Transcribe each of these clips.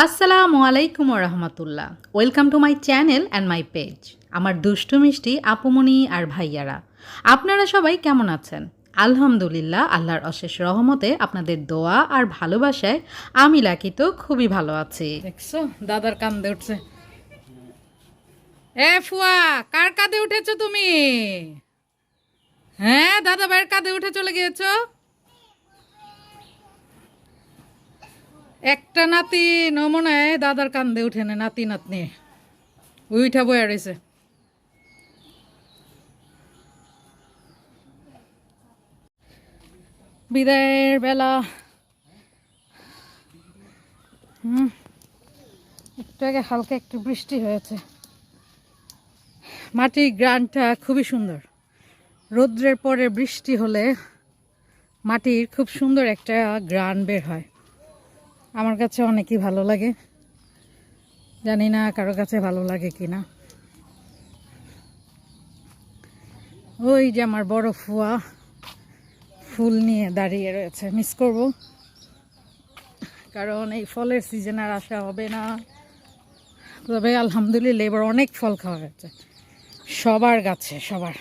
আসসালামু আলাইকুম রহমতুল্লাহ। Welcome to my channel and my page. আমার দুষ্টু মিষ্টি আপুমনি আর ভাইয়ারা, আপনারা সবাই কেমন আছেন? আলহামদুলিল্লাহ, আল্লাহর অশেষ রহমতে আপনাদের দোয়া আর ভালোবাসায় আমি লাকি তো খুবই ভালো আছি। দেখছো দাদার কান্দে উঠছে। এ ফুয়া, কার কাঁধে উঠেছো তুমি? হ্যাঁ, দাদা ভাইয়ের কাঁধে উঠে চলে গিয়েছো। একটা নাতি নমনায় দাদার কান্দে উঠে না, নাতি নাতনি উইঠা বয়া রয়েছে। বিদায়ের বেলা একটু আগে হালকা একটু বৃষ্টি হয়েছে। মাটির গ্রানটা খুবই সুন্দর। রৌদ্রের পরে বৃষ্টি হলে মাটির খুব সুন্দর একটা গ্রান বের হয়। আমার কাছে অনেকই ভালো লাগে, জানি না কারো কাছে ভালো লাগে কিনা। ওই যে আমার বড় ফুয়া ফুল নিয়ে দাঁড়িয়ে রয়েছে, মিস করব, কারণ এই ফলের সিজন আর আসা হবে না। তবে আলহামদুলিল্লাহ এবার অনেক ফল খাওয়া হয়েছে সবার গাছে, সবার।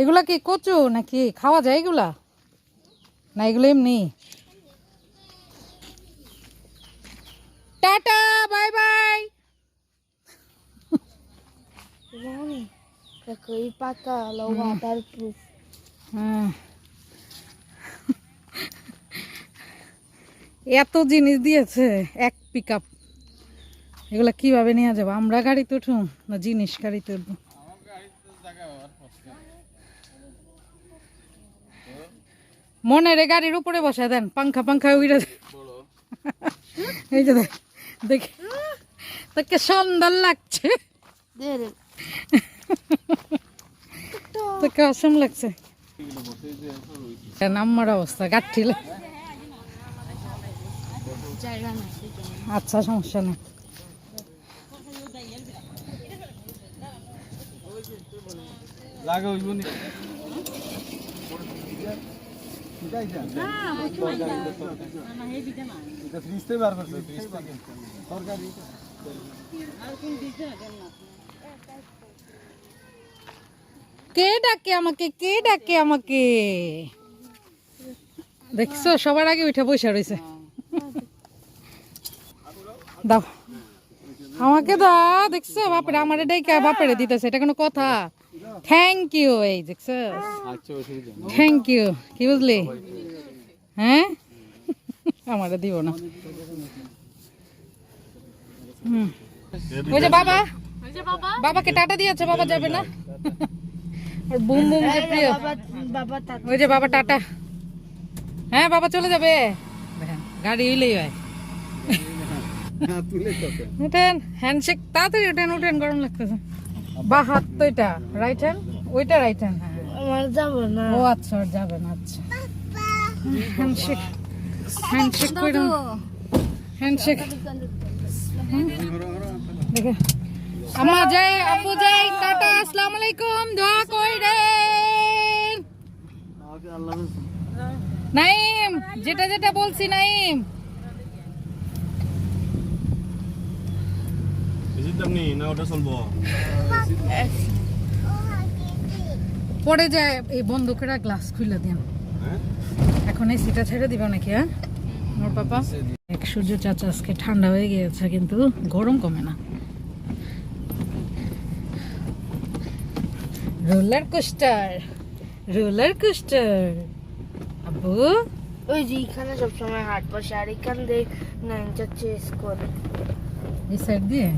এগুলা কি কচু নাকি খাওয়া যায় এগুলা, না এগুলো এমনি? Tata, bye bye. হ্যাঁ, এত জিনিস দিয়েছে এক পিক আপ। এগুলা কিভাবে নিয়ে যাবো? আমরা গাড়িতে উঠুন না জিনিস গাড়িতে উঠবো? মনে রে গাড়ির উপরে বসা দেন, পাংখা পাংখা উড়ে। এই যে দেখে তোকে সুন্দর লাগছে, তোকে অসম লাগছে। নাম্বার অবস্থা গাঠিলে। আচ্ছা, সমস্যা নেই। কে ডাকে আমাকে, কে ডাকে আমাকে? দেখছো সবার আগে উঠে বসে রয়েছে। দাও আমাকে, দাও। দেখছো বাপরে আমার ডাইকা বাপরে দিতেছে, এটা কোনো কথা? Thank you. এই দেখছো, থ্যাংক ইউ। কি বুঝলি? হ্যাঁ, আমারে দিব না। ওই যে বাবা, বাবাকে টাটা দিয়েছে, বাবা যাবে না। আর বুম বুম যে প্রিয়, ওই যে বাবা টাটা। হ্যাঁ, বাবা চলে যাবে। দেখেন গাড়ি হইলেই হয়। উঠেন, হ্যান্ডশেক তাড়াতাড়ি উঠেন, উঠেন, গরম লাগতেছে। বা হাত তো এটা রাইট হ্যান্ড, ওইটা রাইট হ্যান্ড। হ্যাঁ, যাবো না। ও আচ্ছা, ওর যাবে না। আচ্ছা, হ্যান্ডশেক, হ্যান্ডশেক করে, হ্যান্ডশেক। দেখে আম্মা যাই, আব্বু যাই, টাটা, আসসালামু আলাইকুম, দোয়া কইরেন। নাইম, যেটা যেটা বলছি নাইম। পরে যায় এই বন্ধুকেরা গ্লাস খুলে দেন। এখন এই সিটা ছেড়ে দিবা নাকি? হ্যাঁ মোর পাপা। এক সূর্য চাচা আজকে ঠান্ডা হয়ে গিয়েছে কিন্তু গরম কমে না। Roller coaster, roller coaster. আব্বু ওই যে এখানে সবসময় হাট বসে, আর এখান দেখ না চেস করে এই সাইড দিয়ে।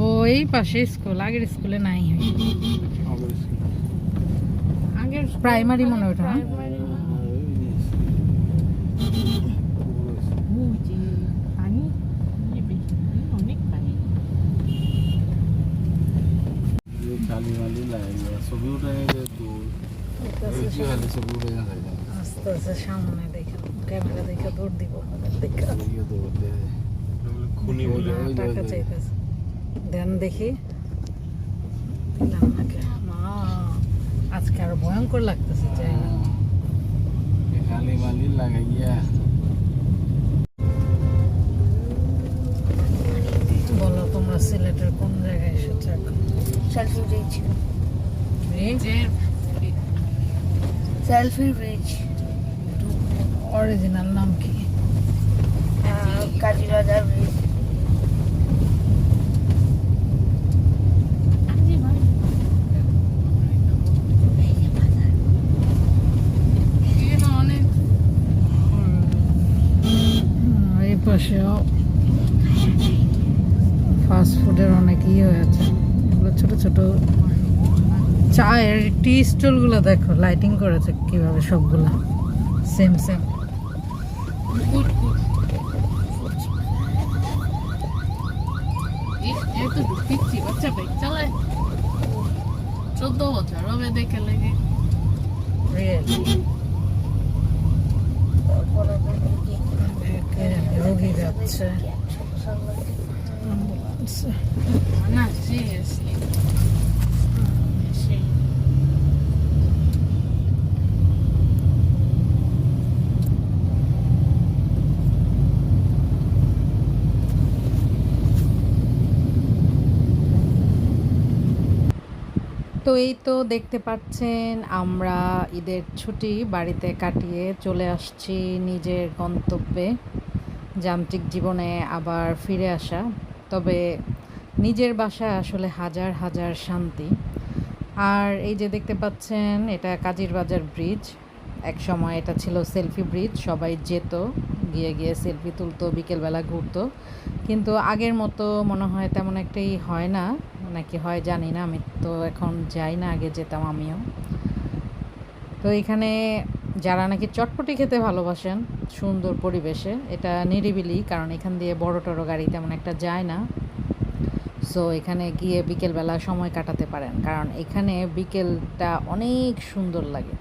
ওই পাশে স্কুল, আগের স্কুলে নাই, আগের প্রাইমারি মনে হয় ওটা। আস্তে আস্তে সামনে দেখা, ক্যামেরা দেখা দৌড় দিব, দেখা টাকা চাইতেছে। দেন দেখি দিলাম নাকি? মা, আজকে আরো ভয়ঙ্কর লাগতেছে, চাই না। খালি মালি লাগাইয়া বলো তোমরা সিলেটের কোন জায়গায় এসেছো এখন? Selfie bridge, bridge selfie bridge, original নাম কি? কাজীবাজার ব্রিজ। এই পাশেও ফাস্ট ফুডের অনেক হয়েছে, এগুলো ছোট ছোট চায়ের টি স্টলগুলো দেখো, লাইটিং করেছে কিভাবে সবগুলা সেম সেম। বাচ্চা বাইক চালায় 14 বছর হবে দেখে লেগে। রিয়েলি রোগী যাচ্ছে। না সিরিয়াসলি তো এই তো দেখতে পাচ্ছেন আমরা ঈদের ছুটি বাড়িতে কাটিয়ে চলে আসছি নিজের গন্তব্যে, যান্ত্রিক জীবনে আবার ফিরে আসা। তবে নিজের বাসায় আসলে হাজার হাজার শান্তি। আর এই যে দেখতে পাচ্ছেন এটা কাজীরবাজার ব্রিজ, এক সময় এটা ছিল সেলফি ব্রিজ, সবাই যেত, গিয়ে গিয়ে সেলফি তুলতো, বিকেলবেলা ঘুরতো। কিন্তু আগের মতো মনে হয় তেমন একটাই হয় না, নাকি হয় জানি না, আমি তো এখন যাই না, আগে যেতাম আমিও। তো এখানে যারা নাকি চটপটি খেতে ভালোবাসেন সুন্দর পরিবেশে, এটা নিরিবিলি, কারণ এখান দিয়ে বড় টড়ো গাড়ি তেমন একটা যায় না। সো এখানে গিয়ে বিকেলবেলা সময় কাটাতে পারেন, কারণ এখানে বিকেলটা অনেক সুন্দর লাগে,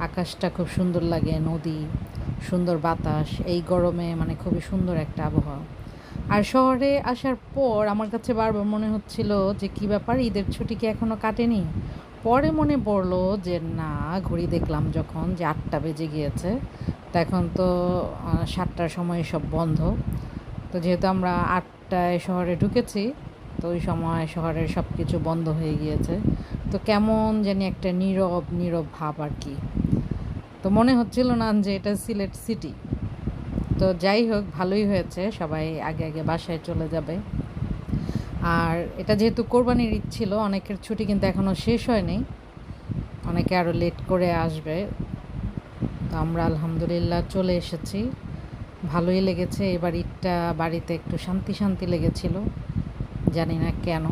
আকাশটা খুব সুন্দর লাগে, নদী, সুন্দর বাতাস, এই গরমে মানে খুবই সুন্দর একটা আবহাওয়া। আর শহরে আসার পর আমার কাছে বারবার মনে হচ্ছিল যে কী ব্যাপার, ঈদের ছুটি কি এখনও কাটেনি? পরে মনে পড়লো যে না, ঘড়ি দেখলাম যখন যে 8টা বেজে গিয়েছে, তো এখন তো 7টার সময় সব বন্ধ। তো যেহেতু আমরা 8টায় শহরে ঢুকেছি, তো ওই সময় শহরের সব কিছু বন্ধ হয়ে গিয়েছে। তো কেমন জানি একটা নীরব নীরব ভাব আর কি। তো মনে হচ্ছিল না যে এটা সিলেট সিটি। তো যাই হোক, ভালোই হয়েছে, সবাই আগে আগে বাসায় চলে যাবে। আর এটা যেহেতু কোরবানির ঈদ ছিল, অনেকের ছুটি কিন্তু এখনও শেষ হয়নি, অনেকে আরও লেট করে আসবে। তো আমরা আলহামদুলিল্লাহ চলে এসেছি, ভালোই লেগেছে। এবার ঈদটা বাড়িতে একটু শান্তি শান্তি লেগেছিল, জানি না কেন,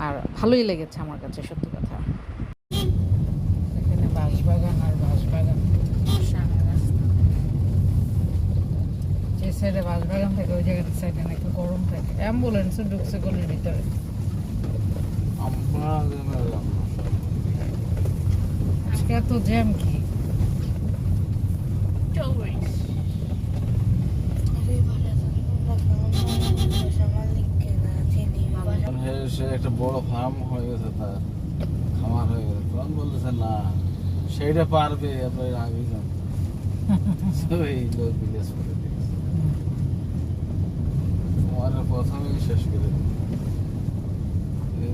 আর ভালোই লেগেছে আমার কাছে, সত্যি কথা। এখানে বাঁশবাগান আর বাঁশবাগান, যে সাইডে বাঁশবাগান থাকে ওই জায়গাটার সাইডে নাকি গরম থাকে। অ্যাম্বুলেন্সও ঢুকছে গলির ভিতরে। আমরা আজকে এত জ্যাম কি? সে একটা বড় ফার্ম হয়ে গেছে, তার খামার হয়ে গেছে, তখন বলতেছে না সেইটা পারবে, এরপরে আগে জানতো এই লোক জিজ্ঞেস করে দিয়েছে, তোমার প্রথমেই শেষ করে দিই,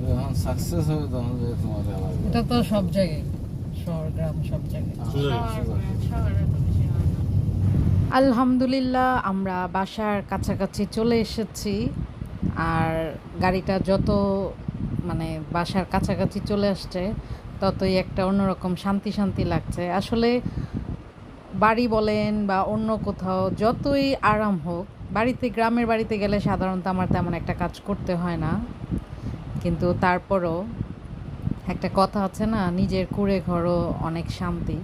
যখন সাকসেস হবে তখন যে তোমার আবার এটা তো সব জায়গায়, শহর গ্রাম সব জায়গায়। আলহামদুলিল্লাহ আমরা বাসার কাছাকাছি চলে এসেছি। আর গাড়িটা যত মানে বাসার কাছাকাছি চলে আসছে, ততই একটা অন্যরকম শান্তি শান্তি লাগছে। আসলে বাড়ি বলেন বা অন্য কোথাও যতই আরাম হোক, বাড়িতে, গ্রামের বাড়িতে গেলে সাধারণত আমার তেমন একটা কাজ করতে হয় না, কিন্তু তারপরও একটা কথা আছে না, নিজের কুঁড়ে ঘরও অনেক শান্তি।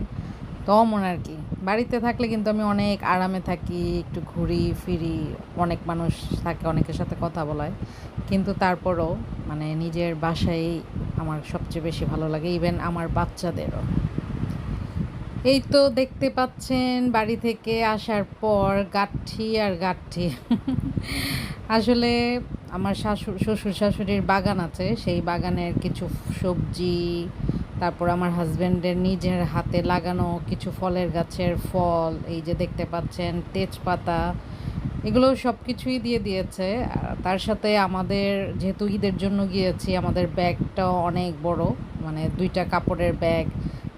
তো মনে আর কি, বাড়িতে থাকলে কিন্তু আমি অনেক আরামে থাকি, একটু ঘুরি ফিরি, অনেক মানুষ থাকে, অনেকের সাথে কথা বলায়, কিন্তু তারপরও মানে নিজের বাসায় আমার সবচেয়ে বেশি ভালো লাগে, ইভেন আমার বাচ্চাদেরও। এই তো দেখতে পাচ্ছেন বাড়ি থেকে আসার পর গাঁঠি আর গাঁঠি। আসলে আমার শ্বশুর শাশুড়ির বাগান আছে, সেই বাগানের কিছু সবজি, তারপর আমার হাজব্যান্ডের নিজের হাতে লাগানো কিছু ফলের গাছের ফল, এই যে দেখতে পাচ্ছেন তেজপাতা, এগুলো সব কিছুই দিয়ে দিয়েছে। আর তার সাথে আমাদের যেহেতু ঈদের জন্য গিয়েছি, আমাদের ব্যাগটাও অনেক বড়, মানে 2টা কাপড়ের ব্যাগ,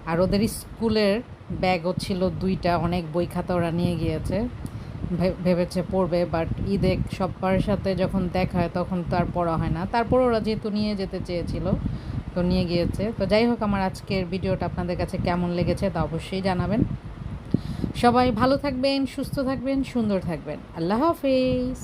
আর ওদের স্কুলের ব্যাগও ছিল 2টা, অনেক বই খাতা ওরা নিয়ে গিয়েছে, ভেবেছে পড়বে, বাট ঈদে সবার সাথে যখন দেখা হয় তখন তো আর পড়া হয় না। তারপর ওরা যেহেতু নিয়ে যেতে চেয়েছিল তো নিয়ে গিয়েছে। তো যাই হোক, আমার আজকের ভিডিওটা আপনাদের কাছে কেমন লেগেছে তা অবশ্যই জানাবেন। সবাই ভালো থাকবেন, সুস্থ থাকবেন, সুন্দর থাকবেন। আল্লাহ হাফেজ।